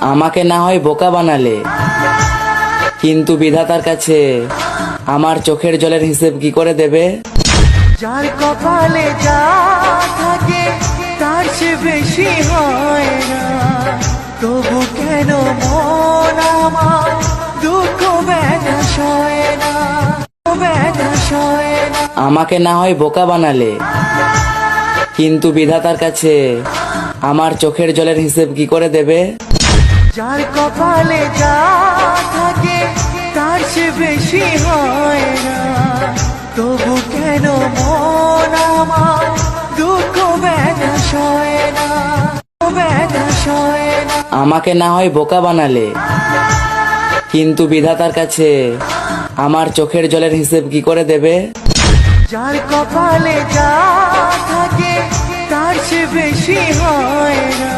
আমাকে না হয় বোকা বানালে, কিন্তু বিধাতার কাছে আমার চোখের জলের হিসেব কি করে দেবে? যার কপালে যা থাকে তার চেয়ে বেশি হয় না, তবু কেন মন আমার দুঃখ ব্যথা সয় না, ব্যথা সয় না। আমাকে না হয় বোকা বানালে, কিন্তু বিধাতার কাছে আমার চোখের জলের হিসেব কি করে দেবে? যার কপালে যা থাকে তার চেয়ে বেশি হয় না, তবু কেন মন আমার দুঃখ ব্যথা সয় না, ব্যথা সয় না। আমাকে না হয় বোকা বানালে, কিন্তু বিধাতার কাছে আমার চোখের জলের হিসেব কি করে দেবে? যার কপালে যা থাকে তার চেয়ে বেশি হয় না।